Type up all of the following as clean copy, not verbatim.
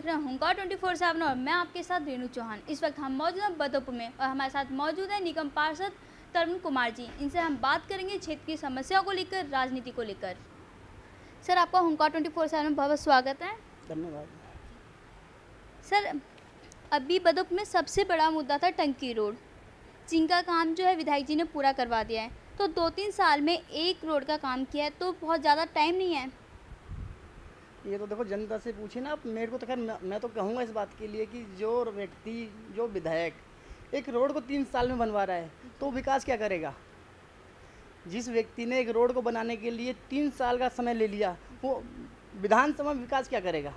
रहे हैं हुंकार 24/7 और मैं आपके साथ रेणु चौहान। इस वक्त हम मौजूद हैं बदोपुर में और हमारे साथ मौजूद है निगम पार्षद तरुण कुमार जी। इनसे हम बात करेंगे क्षेत्र की समस्याओं को लेकर, राजनीति को लेकर। सर, आपका हुंकार 24/7 में बहुत स्वागत है। धन्यवाद। सर, अभी बदोपुर में सबसे बड़ा मुद्दा था टंकी रोड, जिनका काम जो है विधायक जी ने पूरा करवा दिया है। तो 2-3 साल में एक रोड का काम किया है, तो बहुत ज़्यादा टाइम नहीं है। ये तो देखो जनता से पूछिए ना आप। मेरे को तो खैर मैं तो कहूँगा इस बात के लिए कि जो व्यक्ति, जो विधायक एक रोड को 3 साल में बनवा रहा है तो विकास क्या करेगा। जिस व्यक्ति ने एक रोड को बनाने के लिए 3 साल का समय ले लिया, वो विधानसभा में विकास क्या करेगा।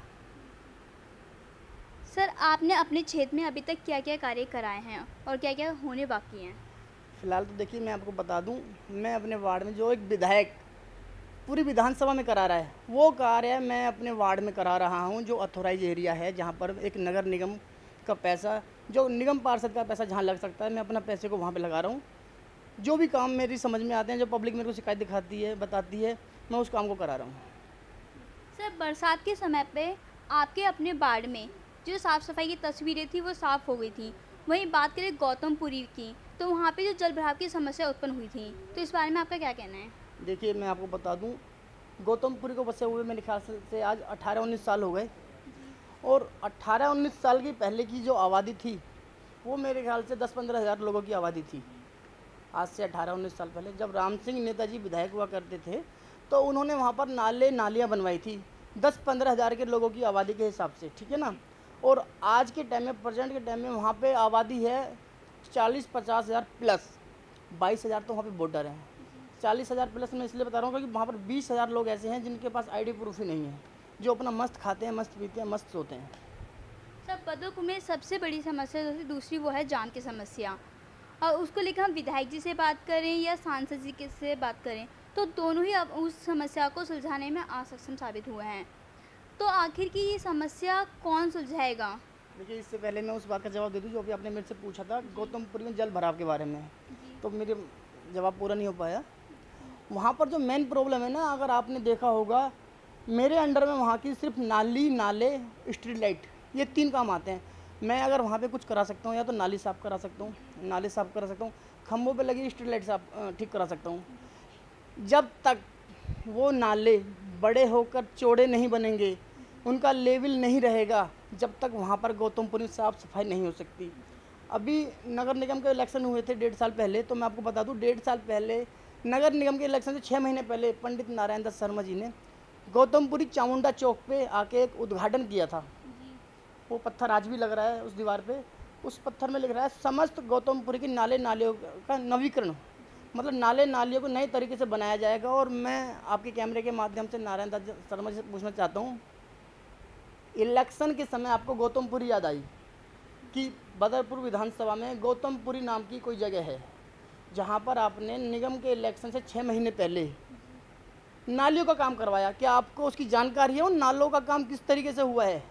सर, आपने अपने क्षेत्र में अभी तक क्या क्या कार्य कराए हैं और क्या क्या होने बाकी हैं? फिलहाल तो देखिए, मैं आपको बता दूं, मैं अपने वार्ड में जो एक विधायक पूरी विधानसभा में करा रहा है वो कार्य मैं अपने वार्ड में करा रहा हूं। जो अथोराइज एरिया है, जहां पर एक नगर निगम का पैसा, जो निगम पार्षद का पैसा जहां लग सकता है, मैं अपना पैसे को वहां पे लगा रहा हूं। जो भी काम मेरी समझ में आते हैं, जो पब्लिक मेरे को शिकायत दिखाती है, बताती है, मैं उस काम को करा रहा हूँ। सर, बरसात के समय पे आपके अपने वार्ड में जो साफ़ सफाई की तस्वीरें थी वो साफ़ हो गई थी। वहीं बात करें गौतमपुरी की, तो वहाँ पे जो जल भराव की समस्या उत्पन्न हुई थी, तो इस बारे में आपका क्या कहना है? देखिए, मैं आपको बता दूं, गौतमपुरी को बसे हुए मेरे ख्याल से आज 18-19 साल हो गए। और 18-19 साल की पहले की जो आबादी थी वो मेरे ख्याल से 10-15 हज़ार लोगों की आबादी थी। आज से 18-19 साल पहले जब राम सिंह नेताजी विधायक हुआ करते थे तो उन्होंने वहाँ पर नालियाँ बनवाई थी 10-15 हज़ार के लोगों की आबादी के हिसाब से, ठीक है ना। और आज के टाइम में, प्रेजेंट के टाइम में वहाँ पे आबादी है 40-50 हज़ार प्लस। 22 हज़ार तो वहाँ पे वोटर हैं। 40 हज़ार प्लस मैं इसलिए बता रहा हूँ क्योंकि वहाँ पर 20 हज़ार लोग ऐसे हैं जिनके पास आईडी प्रूफ ही नहीं है, जो अपना मस्त खाते हैं, मस्त पीते हैं, मस्त सोते हैं। सर, बदोपुर में सबसे बड़ी समस्या जो दूसरी वो है जाम की समस्या, और उसको लेकर हम विधायक जी से बात करें या सांसद जी से बात करें, तो दोनों ही अब उस समस्या को सुलझाने में असक्षम साबित हुए हैं। तो आखिर की ये समस्या कौन सुलझाएगा? देखिए, इससे पहले मैं उस बात का जवाब दे दूँ जो अभी आपने मेरे से पूछा था गौतमपुरी में जल भराव के बारे में, तो मेरे जवाब पूरा नहीं हो पाया। वहाँ पर जो मेन प्रॉब्लम है ना, अगर आपने देखा होगा, मेरे अंडर में वहाँ की सिर्फ नाली, नाले, स्ट्रीट लाइट, ये 3 काम आते हैं। मैं अगर वहाँ पे कुछ करा सकता हूँ, या तो नाली साफ़ करा सकता हूँ, नाले साफ़ करा सकता हूँ, खम्भों पे लगी स्ट्रीट लाइट साफ ठीक करा सकता हूँ। जब तक वो नाले बड़े होकर चौड़े नहीं बनेंगे, उनका लेवल नहीं रहेगा, जब तक वहाँ पर गौतमपुरी में साफ़ सफाई नहीं हो सकती। अभी नगर निगम के इलेक्शन हुए थे 1.5 साल पहले, तो मैं आपको बता दूँ 1.5 साल पहले नगर निगम के इलेक्शन से 6 महीने पहले पंडित नारायण दत्त शर्मा जी ने गौतमपुरी चामुंडा चौक पे आके एक उद्घाटन किया था। वो पत्थर आज भी लग रहा है उस दीवार पे। उस पत्थर में लिख रहा है समस्त गौतमपुरी की नाले नालियों का नवीकरण, मतलब नाले नालियों को नए तरीके से बनाया जाएगा। और मैं आपके कैमरे के माध्यम से नारायण दत्त शर्मा जी से पूछना चाहता हूँ, इलेक्शन के समय आपको गौतमपुरी याद आई कि बदरपुर विधानसभा में गौतमपुरी नाम की कोई जगह है जहाँ पर आपने निगम के इलेक्शन से 6 महीने पहले नालियों का काम करवाया। क्या आपको उसकी जानकारी है उन नालों का काम किस तरीके से हुआ है?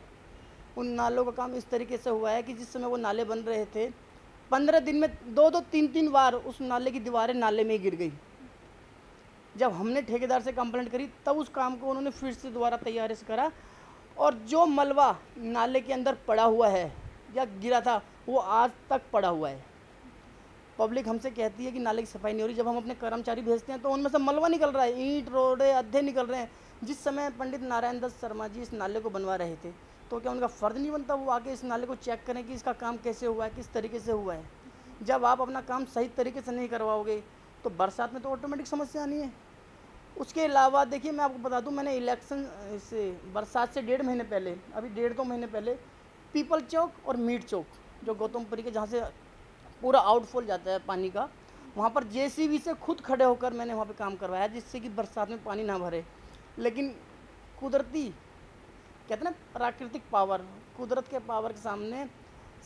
उन नालों का काम इस तरीके से हुआ है कि जिस समय वो नाले बन रहे थे, 15 दिन में 2-2, 3-3 बार उस नाले की दीवारें नाले में गिर गई। जब हमने ठेकेदार से कंप्लेंट करी तब उस काम को उन्होंने फिर से दोबारा तैयारी से करा, और जो मलबा नाले के अंदर पड़ा हुआ है या गिरा था वो आज तक पड़ा हुआ है। पब्लिक हमसे कहती है कि नाले की सफाई नहीं हो रही। जब हम अपने कर्मचारी भेजते हैं तो उनमें से मलबा निकल रहा है, ईंट रोड़े अद्धे निकल रहे हैं। जिस समय पंडित नारायण दत्त शर्मा जी इस नाले को बनवा रहे थे, तो क्या उनका फ़र्ज नहीं बनता वो आके इस नाले को चेक करें कि इसका काम कैसे हुआ है, किस तरीके से हुआ है? जब आप अपना काम सही तरीके से नहीं करवाओगे तो बरसात में तो ऑटोमेटिक समस्या आनी है। उसके अलावा देखिए, मैं आपको बता दूं, मैंने इलेक्शन से बरसात से 1.5 महीने पहले, अभी 1.5-2 महीने पहले, पीपल चौक और मीट चौक, जो गौतमपुरी के जहाँ से पूरा आउटफॉल जाता है पानी का, वहाँ पर जेसीबी से खुद खड़े होकर मैंने वहाँ पे काम करवाया, जिससे कि बरसात में पानी ना भरे। लेकिन कुदरती, कहते हैं ना, प्राकृतिक पावर, कुदरत के पावर के सामने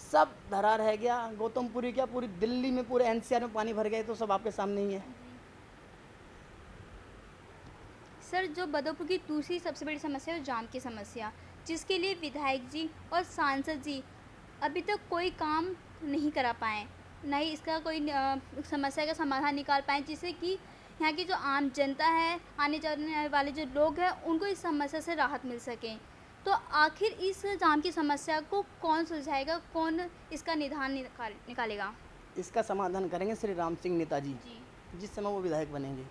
सब धरा रह गया। गौतमपुरी क्या, पूरी दिल्ली में, पूरे एनसीआर में पानी भर गए, तो सब आपके सामने ही है। सर, जो बदोपुर की दूसरी सबसे बड़ी समस्या है जाम की समस्या, जिसके लिए विधायक जी और सांसद जी अभी तक कोई काम नहीं करा पाए, ना ही इसका कोई समस्या का समाधान निकाल पाए, जिससे कि यहाँ की जो आम जनता है, आने जाने वाले जो लोग हैं, उनको इस समस्या से राहत मिल सके। तो आखिर इस जाम की समस्या को कौन सुलझाएगा, कौन इसका निदान निकालेगा? इसका समाधान करेंगे श्री राम सिंह नेताजी, जी। जिस समय वो विधायक बनेंगे।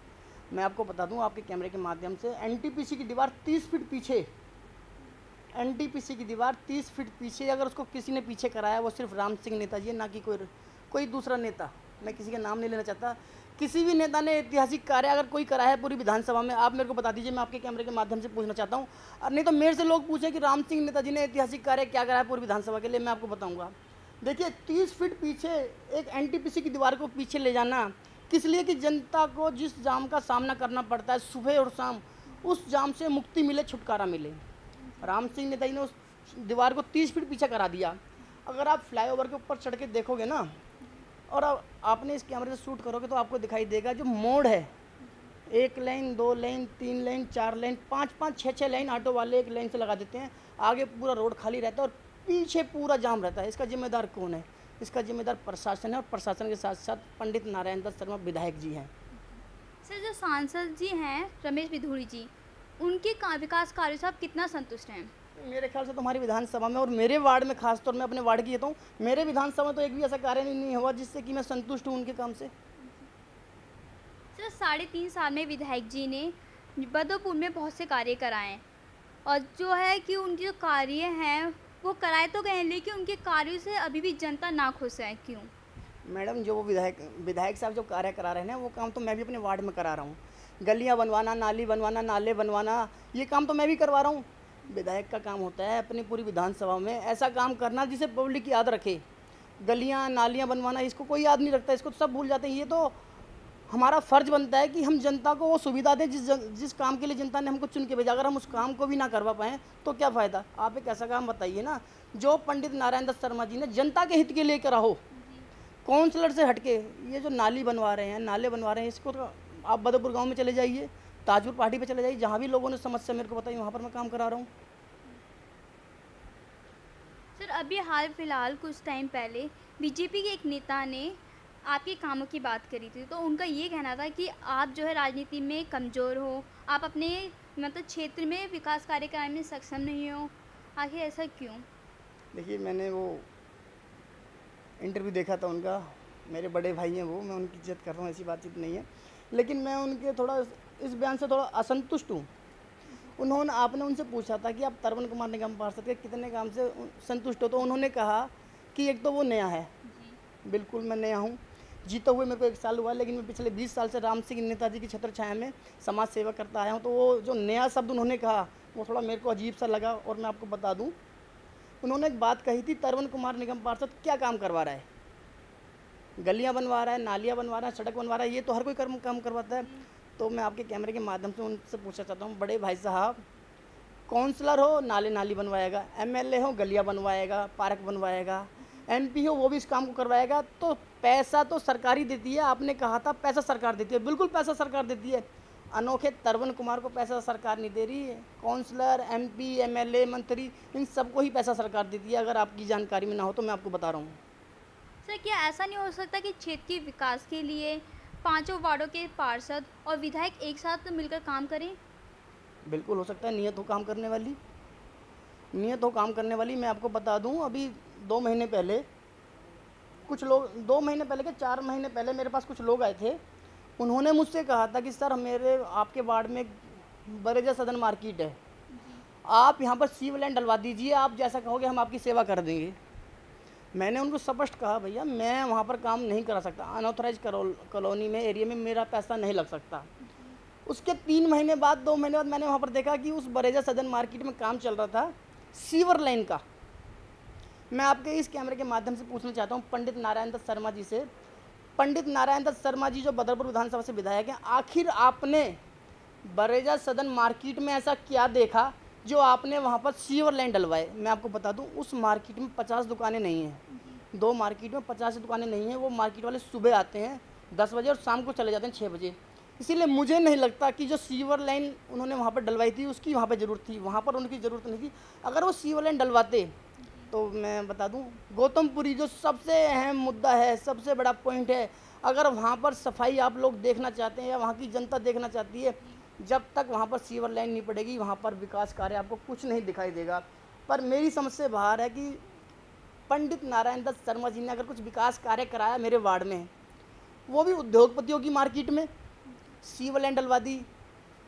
मैं आपको बता दूं आपके कैमरे के माध्यम से, एनटीपीसी की दीवार 30 फीट पीछे, एनटीपीसी की दीवार 30 फीट पीछे अगर उसको किसी ने पीछे कराया, वो सिर्फ राम सिंह नेताजी है, ना कि कोई दूसरा नेता। मैं किसी का नाम नहीं लेना चाहता। किसी भी नेता ने ऐतिहासिक कार्य अगर कोई करा है पूरी विधानसभा में, आप मेरे को बता दीजिए, मैं आपके कैमरे के माध्यम से पूछना चाहता हूँ। और नहीं तो मेरे से लोग पूछे कि राम सिंह नेताजी ने ऐतिहासिक कार्य क्या करा है पूरी विधानसभा के लिए, मैं आपको बताऊँगा। देखिए 30 फीट पीछे एक एनटीपीसी की दीवार को पीछे ले जाना किस लिए? कि जनता को जिस जाम का सामना करना पड़ता है सुबह और शाम, उस जाम से मुक्ति मिले, छुटकारा मिले। राम सिंह नेताजी ने उस दीवार को 30 फीट पीछे करा दिया। अगर आप फ्लाईओवर के ऊपर चढ़ के देखोगे ना, और अब आपने इस कैमरे से शूट करोगे तो आपको दिखाई देगा जो मोड़ है, 1 line 2 line 3 line 4 line 5 6 line auto वाले एक लाइन से लगा देते हैं। आगे पूरा रोड खाली रहता है और पीछे पूरा जाम रहता है। इसका जिम्मेदार कौन है? इसका जिम्मेदार प्रशासन है, और प्रशासन के साथ साथ पंडित नारायण दत्त शर्मा विधायक जी हैं। सर, जो सांसद जी हैं रमेश बिधूड़ी जी, उनके विकास कार्यों से आप कितना संतुष्ट हैं? मेरे ख्याल से तो हमारी विधानसभा में और मेरे वार्ड में, खासतौर में अपने वार्ड की कहता हूँ, मेरे विधानसभा में तो एक भी ऐसा कार्य नहीं हुआ जिससे कि मैं संतुष्ट हूँ उनके काम से। सर, 3.5 साल में विधायक जी ने बदोपुर में बहुत से कार्य कराए, और जो है कि उनके जो कार्य हैं वो कराए तो गए हैं, लेकिन उनके कार्यों से अभी भी जनता नाखुश है, क्यों? मैडम, जो वो विधायक साहब जो कार्य करा रहे हैं वो काम तो मैं भी अपने वार्ड में करा रहा हूँ। गलियाँ बनवाना, नाली बनवाना, नाले बनवाना, ये काम तो मैं भी करवा रहा हूँ। विधायक का काम होता है अपनी पूरी विधानसभा में ऐसा काम करना जिसे पब्लिक याद रखे। गलियाँ नालियाँ बनवाना, इसको कोई याद नहीं रखता, इसको तो सब भूल जाते हैं। ये तो हमारा फ़र्ज बनता है कि हम जनता को वो सुविधा दें जिस काम के लिए जनता ने हमको चुन के भेजा। अगर हम उस काम को भी ना करवा पाएँ तो क्या फ़ायदा? आप एक ऐसा काम बताइए ना जो पंडित नारायण दत्त शर्मा जी ने जनता के हित के लिए करा हो, काउंसलर से हटके। ये जो नाली बनवा रहे हैं, नाले बनवा रहे हैं, इसको तो आप बदरपुर गांव में चले जाइए, ताजपुर पहाड़ी पे चले जाइए, जहाँ भी लोगों ने समस्या मेरे को बताई वहाँ पर मैं काम करा रहा हूँ। सर, अभी हाल फिलहाल कुछ टाइम पहले बीजेपी के एक नेता ने आपके कामों की बात करी थी, तो उनका ये कहना था कि आप जो है राजनीति में कमज़ोर हो, आप अपने मतलब क्षेत्र में विकास कार्य कराने में सक्षम नहीं हो। आखिर ऐसा क्यों? देखिए, मैंने वो इंटरव्यू देखा था उनका, मेरे बड़े भाई हैं वो, मैं उनकी इज्जत कर रहा हूँ, ऐसी बातचीत नहीं है। लेकिन मैं उनके थोड़ा इस बयान से थोड़ा असंतुष्ट हूँ। आपने उनसे पूछा था कि आप तरवन कुमार निगम पार्षद के कितने काम से संतुष्ट हो, तो उन्होंने कहा कि एक तो वो नया है। बिल्कुल मैं नया हूँ, जीता हुए मेरे को 1 साल हुआ, लेकिन मैं पिछले 20 साल से राम सिंह नेताजी की छत्र छाया में समाज सेवा करता आया हूँ। तो वो जो नया शब्द उन्होंने कहा वो थोड़ा मेरे को अजीब सा लगा। और मैं आपको बता दूँ, उन्होंने एक बात कही थी, तरवन कुमार निगम पार्षद क्या काम करवा रहा है? गलियाँ बनवा रहा है, नालियाँ बनवा रहा है, सड़क बनवा रहा है, ये तो हर कोई काम करवाता है। तो मैं आपके कैमरे के माध्यम से उनसे पूछना चाहता हूँ, बड़े भाई साहब, काउंसलर हो नाली बनवाएगा, एमएलए हो गलियाँ बनवाएगा, पार्क बनवाएगा, एमपी हो वो भी इस काम को करवाएगा, तो पैसा तो सरकारी देती है। आपने कहा था पैसा सरकार देती है, बिल्कुल पैसा सरकार देती है। अनोखे तरवन कुमार को पैसा सरकार नहीं दे रही है, काउंसलर, एमपी, एमएलए, मंत्री, इन सबको ही पैसा सरकार देती है। अगर आपकी जानकारी में ना हो तो मैं आपको बता रहा हूँ। सर, क्या ऐसा नहीं हो सकता कि क्षेत्र के विकास के लिए 5 वार्डों के पार्षद और विधायक एक साथ मिलकर काम करें? बिल्कुल हो सकता है, नियत हो काम करने वाली, नियत हो काम करने वाली। मैं आपको बता दूं, अभी 2 महीने पहले कुछ लोग, 2 महीने पहले के 4 महीने पहले मेरे पास कुछ लोग आए थे। उन्होंने मुझसे कहा था कि सर मेरे आपके वार्ड में बरेजा सदन मार्केट है, आप यहाँ पर सीवर लाइन डलवा दीजिए, आप जैसा कहोगे हम आपकी सेवा कर देंगे। मैंने उनको स्पष्ट कहा, भैया मैं वहाँ पर काम नहीं करा सकता, अनऑथराइज कॉलोनी में, एरिया में मेरा पैसा नहीं लग सकता। उसके 3 महीने बाद, 2 महीने बाद मैंने वहाँ पर देखा कि उस बरेजा सदन मार्केट में काम चल रहा था सीवर लाइन का। मैं आपके इस कैमरे के माध्यम से पूछना चाहता हूँ पंडित नारायण दत्त शर्मा जी से, पंडित नारायण दत्त शर्मा जी जो बदरपुर विधानसभा से विधायक हैं, आखिर आपने बरेजा सदन मार्केट में ऐसा क्या देखा जो आपने वहाँ पर सीवर लाइन डलवाए? मैं आपको बता दूँ, उस मार्केट में 50 दुकानें नहीं हैं, 2 मार्केट में 50 दुकानें नहीं हैं। वो मार्केट वाले सुबह आते हैं 10 बजे और शाम को चले जाते हैं 6 बजे। इसीलिए मुझे नहीं लगता कि जो सीवर लाइन उन्होंने वहाँ पर डलवाई थी उसकी वहाँ पर ज़रूरत थी, वहाँ पर उनकी ज़रूरत नहीं थी। अगर वो सीवर लाइन डलवाते तो मैं बता दूं, गौतमपुरी जो सबसे अहम मुद्दा है, सबसे बड़ा पॉइंट है, अगर वहाँ पर सफाई आप लोग देखना चाहते हैं या वहाँ की जनता देखना चाहती है, जब तक वहाँ पर सीवर लाइन नहीं पड़ेगी वहाँ पर विकास कार्य आपको कुछ नहीं दिखाई देगा। पर मेरी समझ से बाहर है कि पंडित नारायण दत्त शर्मा जी ने अगर कुछ विकास कार्य कराया मेरे वार्ड में, वो भी उद्योगपतियों की मार्केट में, सीवर लाइन डलवा दी।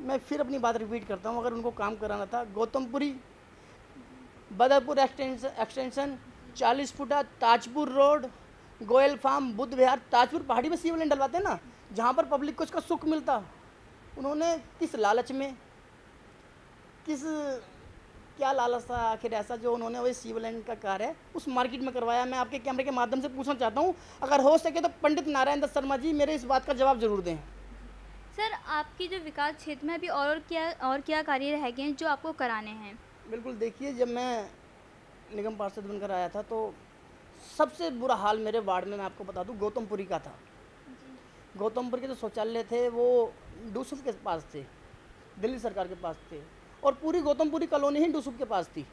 मैं फिर अपनी बात रिपीट करता हूँ, अगर उनको काम कराना था गौतमपुरी बदरपुर एक्सटेंशन 40 फुटा ताजपुर रोड, गोयल फार्म, बुद्ध विहार, ताजपुर पहाड़ी में सीवर लाइन डलवाते हैं ना, जहाँ पर पब्लिक को उसका सुख मिलता। उन्होंने किस लालच में, किस क्या लालच था आखिर ऐसा जो उन्होंने वही सीवर लाइन का कार्य उस मार्केट में करवाया। मैं आपके कैमरे के माध्यम से पूछना चाहता हूँ, अगर हो सके तो पंडित नारायण दत्त शर्मा जी मेरे इस बात का जवाब जरूर दें। सर, आपकी जो विकास क्षेत्र में अभी और क्या कार्य रह गए हैं जो आपको कराने हैं? बिल्कुल, देखिए जब मैं निगम पार्षद बनकर आया था तो सबसे बुरा हाल मेरे वार्ड में मैं आपको बता दूं गौतमपुरी का था। गौतमपुरी के जो शौचालय थे वो डूसुफ के पास थे, दिल्ली सरकार के पास थे, और पूरी गौतमपुरी कॉलोनी ही डूसुफ के पास थी।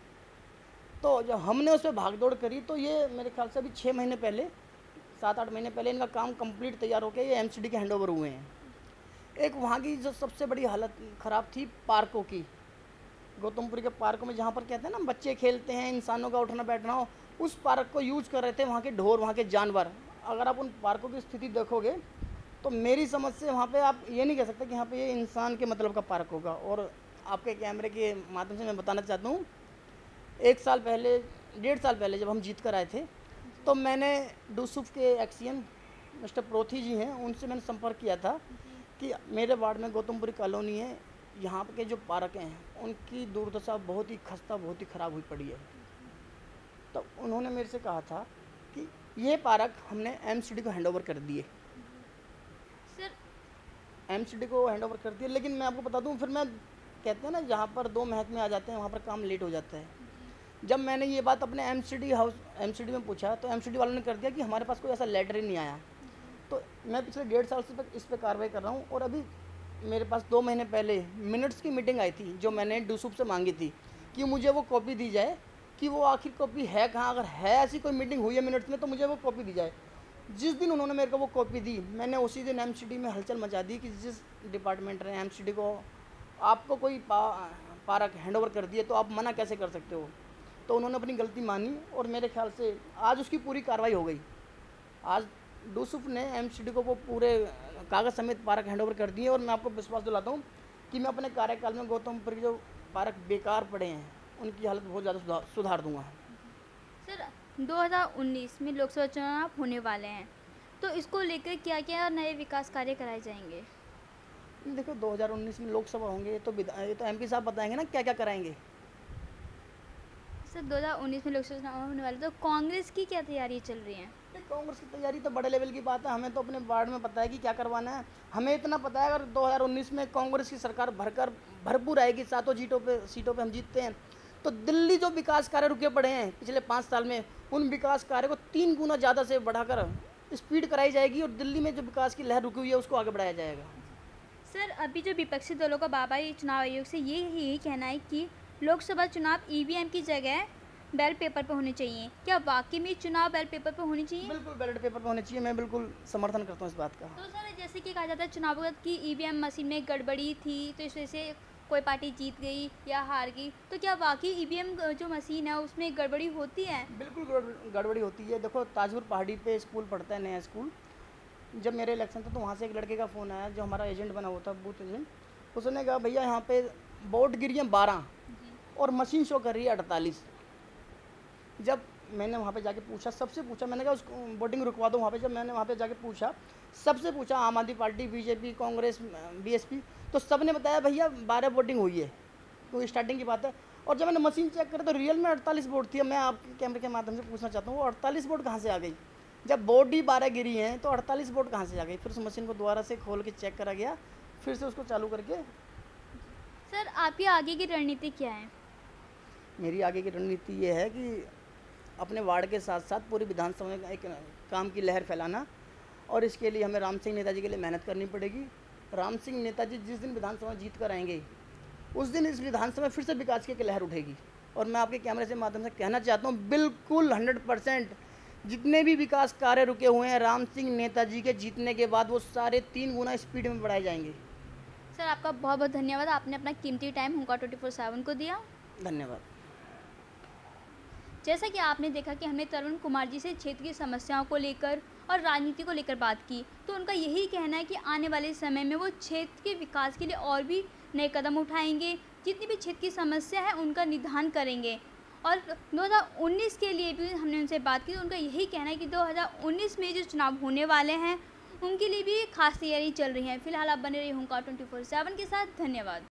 तो जब हमने उस पर भागदौड़ करी तो ये मेरे ख्याल से अभी 6 महीने पहले, 7-8 महीने पहले इनका काम कंप्लीट तैयार होकर ये एमसीडी के हैंडओवर हुए हैं। एक वहाँ की जो सबसे बड़ी हालत ख़राब थी पार्कों की, गौतमपुरी के पार्कों में जहाँ पर कहते हैं ना बच्चे खेलते हैं, इंसानों का उठना बैठना हो, उस पार्क को यूज कर रहे थे वहाँ के ढोर, वहाँ के जानवर। अगर आप उन पार्कों की स्थिति देखोगे तो मेरी समझ से वहाँ पे आप ये नहीं कह सकते कि यहाँ पे ये इंसान के मतलब का पार्क होगा। और आपके कैमरे के माध्यम से मैं बताना चाहता हूँ, 1 साल पहले, 1.5 साल पहले जब हम जीत कर आए थे तो मैंने डूसुफ के एक्सीएम मिस्टर प्रोथी जी हैं, उनसे मैंने संपर्क किया था कि मेरे वार्ड में गौतमपुरी कॉलोनी है, यहाँ के जो पार्क हैं उनकी दुर्दशा बहुत ही खस्ता, बहुत ही ख़राब हुई पड़ी है। तो उन्होंने मेरे से कहा था कि ये पार्क हमने एमसीडी को हैंडओवर कर दिए। सर, एमसीडी को हैंडओवर कर दिए, लेकिन मैं आपको बता दूं, फिर मैं कहते हैं ना जहाँ पर 2 महकमे आ जाते हैं वहाँ पर काम लेट हो जाता है। जब मैंने ये बात अपने एमसीडी में पूछा तो एमसीडी वालों ने कर दिया कि हमारे पास कोई ऐसा लेटर ही नहीं आया। तो मैं पिछले 1.5 साल से इस पर कार्रवाई कर रहा हूँ, और अभी मेरे पास 2 महीने पहले मिनट्स की मीटिंग आई थी जो मैंने डूसुफ से मांगी थी कि मुझे वो कॉपी दी जाए कि वो आखिर कॉपी है कहाँ, अगर है ऐसी कोई मीटिंग हुई है मिनट्स में तो मुझे वो कॉपी दी जाए। जिस दिन उन्होंने मेरे को वो कॉपी दी, मैंने उसी दिन एमसीडी में हलचल मचा दी कि जिस डिपार्टमेंट ने एमसीडी को आपको कोई पार्क हैंडओवर कर दिए तो आप मना कैसे कर सकते हो। तो उन्होंने अपनी गलती मानी और मेरे ख्याल से आज उसकी पूरी कार्रवाई हो गई। आज डूसुफ ने एमसीडी को वो पूरे कागज़ समेत पार्क हैंडओवर कर दिए, और मैं आपको विश्वास दिलाता हूँ कि मैं अपने कार्यकाल में गौतमपुर के जो पार्क बेकार पड़े हैं उनकी हालत बहुत ज़्यादा सुधार दूंगा। सर, 2019 में लोकसभा चुनाव होने वाले हैं, तो इसको लेकर क्या क्या नए विकास कार्य कराए जाएंगे? देखो 2019 में लोकसभा होंगे, ये तो एमपी साहब बताएंगे ना क्या क्या कराएंगे। सर, 2019 में लोकसभा चुनाव होने वाले, तो कांग्रेस की क्या तैयारी चल रही है? कांग्रेस की तैयारी तो बड़े लेवल की बात है, हमें तो अपने वार्ड में पता है कि क्या करवाना है। हमें इतना पता है अगर 2019 में कांग्रेस की सरकार भरपूर आएगी, 7 सीटों पे हम जीतते हैं, तो दिल्ली जो विकास कार्य रुके पड़े हैं पिछले 5 साल में, उन विकास कार्य को 3 गुना ज़्यादा से बढ़ाकर स्पीड कराई जाएगी, और दिल्ली में जो विकास की लहर रुकी हुई है उसको आगे बढ़ाया जाएगा। सर, अभी जो विपक्षी दलों का बाबा चुनाव आयोग से यही कहना है कि लोकसभा चुनाव ईवीएम की जगह बैलेट पेपर पर होने चाहिए। क्या वाकई में चुनाव बैलेट पेपर पर होने चाहिए? बिल्कुल बैलेट पेपर पर होने चाहिए, मैं बिल्कुल समर्थन करता हूँ इस बात का। तो सर, जैसे कि कहा जाता है चुनाव की ईवीएम मशीन में गड़बड़ी थी तो इस वजह से कोई पार्टी जीत गई या हार गई, तो क्या वाकई ईवीएम जो मशीन है उसमें गड़बड़ी होती है? बिल्कुल गड़बड़ी होती है। देखो ताजपुर पहाड़ी पे स्कूल पढ़ता है, नया स्कूल, जब मेरे इलेक्शन था तो वहाँ से एक लड़के का फ़ोन आया जो हमारा एजेंट बना हुआ था, बूथ एजेंट। उसने कहा भैया यहाँ पे वोट गिरी है 12 और मशीन शो कर रही है 48। जब मैंने वहाँ पे जाके पूछा, सबसे पूछा, मैंने कहा उसको वोटिंग रुकवा दो वहाँ पे। जब मैंने वहाँ पे जाके पूछा, सबसे पूछा, आम आदमी पार्टी, बीजेपी, कांग्रेस, बीएसपी, तो सब ने बताया भैया 12 वोटिंग हुई है, तो स्टार्टिंग की बात है। और जब मैंने मशीन चेक करा तो रियल में 48 वोट थी। मैं आपके कैमरे के माध्यम से पूछना चाहता हूँ, वो 48 वोट कहाँ से आ गई? जब वोट ही 12 गिरी हैं तो 48 वोट कहाँ से आ गई? फिर उस मशीन को दोबारा से खोल के चेक करा गया, फिर से उसको चालू करके। सर, आपकी आगे की रणनीति क्या है? मेरी आगे की रणनीति ये है कि अपने वार्ड के साथ साथ पूरी विधानसभा में एक काम की लहर फैलाना, और इसके लिए हमें राम सिंह नेताजी के लिए मेहनत करनी पड़ेगी। राम सिंह नेताजी जिस दिन विधानसभा जीत कर आएंगे उस दिन इस विधानसभा में फिर से विकास की एक लहर उठेगी। और मैं आपके कैमरे से माध्यम से कहना चाहता हूँ, बिल्कुल 100% जितने भी विकास कार्य रुके हुए हैं राम सिंह नेताजी के जीतने के बाद वो सारे 3 गुना स्पीड में बढ़ाए जाएंगे। सर आपका बहुत बहुत धन्यवाद, आपने अपना कीमती टाइम हुंकार 24/7 को दिया। धन्यवाद। जैसा कि आपने देखा कि हमने तरुण कुमार जी से क्षेत्र की समस्याओं को लेकर और राजनीति को लेकर बात की, तो उनका यही कहना है कि आने वाले समय में वो क्षेत्र के विकास के लिए और भी नए कदम उठाएंगे, जितनी भी क्षेत्र की समस्या है उनका निदान करेंगे। और 2019 के लिए भी हमने उनसे बात की, तो उनका यही कहना है कि 2019 में जो चुनाव होने वाले हैं उनके लिए भी खास तैयारी चल रही है। फिलहाल आप बने रहिए हुंकार 24/7 के साथ। धन्यवाद।